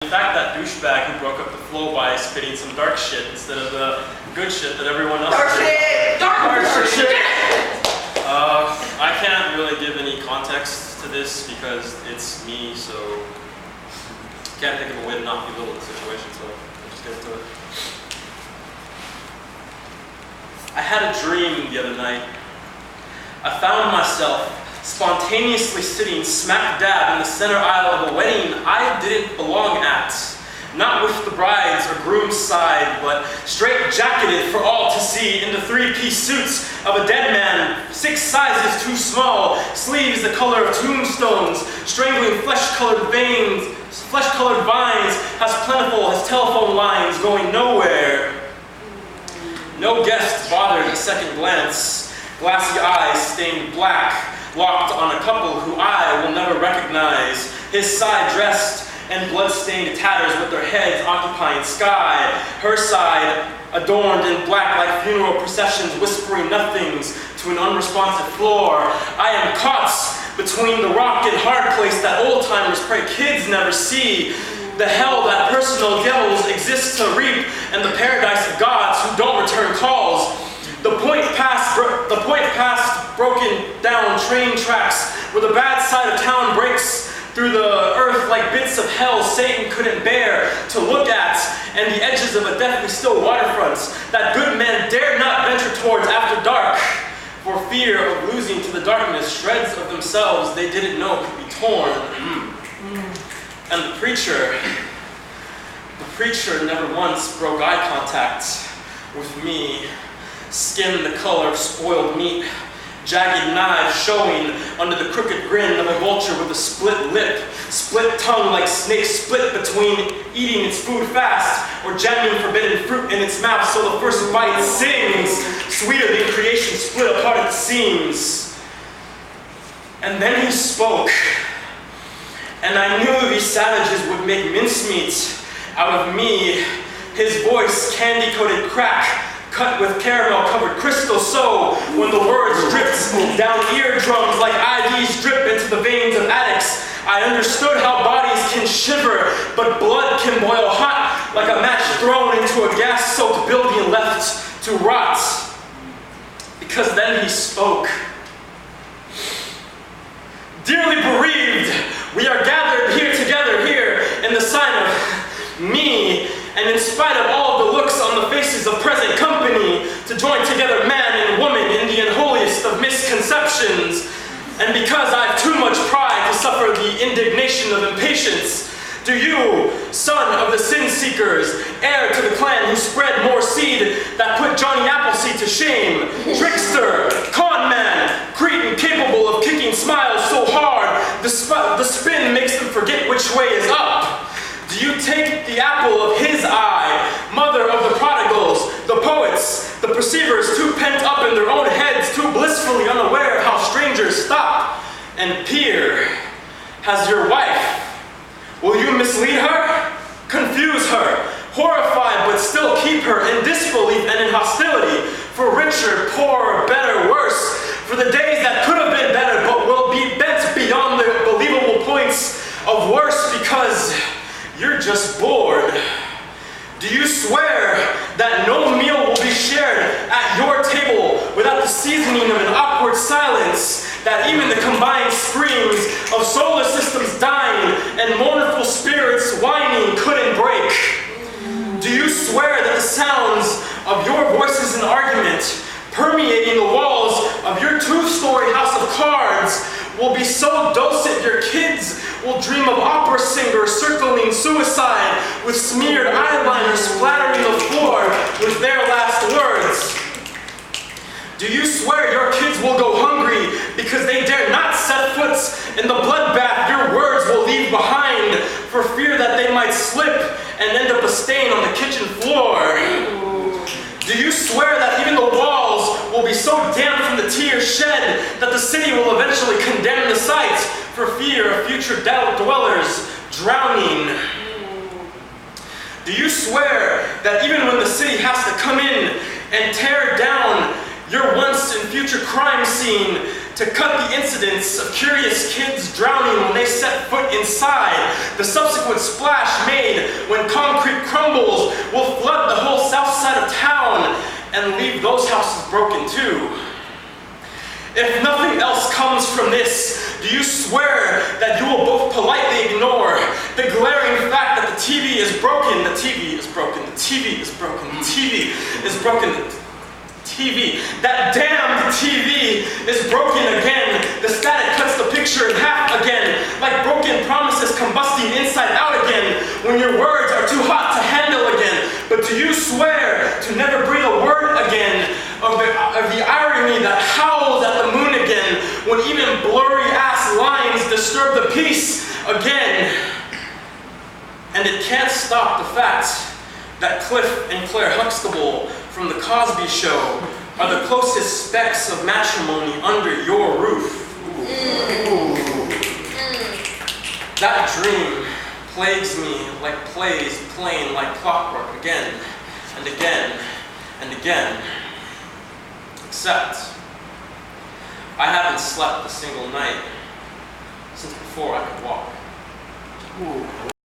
In fact, that douchebag who broke up the flow by spitting some dark shit instead of the good shit that everyone else did. Dark shit! I can't really give any context to this because it's me, so I can't think of a way to not belittle the situation, so I'll just get into it. I had a dream the other night. I found myself spontaneously sitting smack dab in the center aisle of a wedding I didn't belong at. Not with the bride's or groom's side, but straight jacketed for all to see in the three-piece suits of a dead man, 6 sizes too small, sleeves the color of tombstones, strangling flesh-colored vines, has plentiful, his telephone lines going nowhere. No guest bothered a second glance, glassy eyes stained black, locked on a couple who I will never recognize, his side dressed and blood-stained tatters with their heads occupying sky, her side adorned in black like funeral processions whispering nothings to an unresponsive floor. I am caught between the rock and hard place that old-timers pray kids never see, the hell that personal devils exist to reap, and the paradise of gods who don't return calls. The point past broken down train tracks where the bad side of town breaks through the earth like bits of hell Satan couldn't bear to look at, and the edges of a deathly still waterfronts that good men dare not venture towards after dark for fear of losing to the darkness shreds of themselves they didn't know could be torn. And the preacher never once broke eye contact with me. Skin the color of spoiled meat, jagged knives showing under the crooked grin of a vulture with a split lip, split tongue like snakes split between eating its food fast or jamming forbidden fruit in its mouth so the first bite sings, sweeter than creation split apart at the seams. And then he spoke, and I knew these savages would make mincemeat out of me. His voice, candy-coated crack, cut with caramel-covered crystal, so when the words dripped down eardrums like IVs drip into the veins of addicts, I understood how bodies can shiver, but blood can boil hot like a match thrown into a gas-soaked building left to rot. Because then he spoke. Dearly bereaved, we are gathered here together here in the sign of me, and in spite of all the looks on the faces of present company, to join together man and woman in the unholiest of misconceptions, and because I've too much pride to suffer the indignation of impatience, do you, son of the sin-seekers, heir to the clan who spread more seed that put Johnny Appleseed to shame, trickster, con man, cretin capable of kicking smiles so hard the spin makes them forget which way is up? Do you take the apple of his eye, mother of the prodigals, the poets, the perceivers too pent up in their own heads, too blissfully unaware of how strangers stop and peer? Has your wife, will you mislead her? Confuse her, horrified but still keep her in disbelief and in hostility, for richer, poorer, better, worse, for the days that could have been better but will be bent beyond the believable points of worse because you're just bored. Do you swear that no meal will be shared at your table without the seasoning of an awkward silence, that even the combined screams of solar systems dying and mournful spirits whining couldn't break? Do you swear that the sounds of your voices in argument permeating the walls of your 2-story house of cards will be so dulcet your kids will dream of opera singers circling suicide with smeared eyeliner splattering the floor with their last words? Do you swear your kids will go hungry because they dare not set foot in the bloodbath your words will leave behind for fear that they might slip and end up a stain on the kitchen floor? Do you swear that even the walls will be so damp from the tears shed that the city will eventually condemn the site for fear of future dwellers drowning? Do you swear that even when the city has to come in and tear down your once and future crime scene to cut the incidents of curious kids drowning when they set foot inside. The subsequent splash made when concrete crumbles will flood the whole south side of town and leave those houses broken too. If nothing else comes from this, do you swear that you will both politely ignore the glaring fact that the TV is broken, the TV is broken, the TV is broken, the TV is broken, the TV, that damned TV is broken again. The static cuts the picture in half again, like broken promises combusting inside out again, when your words are too hot to handle again. But do you swear to never breathe a word again of the irony that howls at the moon again, when even blurry-ass lines disturb the peace again? And it can't stop the fact that Cliff and Claire Huxtable from the Cosby Show are the closest specks of matrimony under your roof. That dream plagues me like plays playing like clockwork again and again and again. Except, I haven't slept a single night since before I could walk.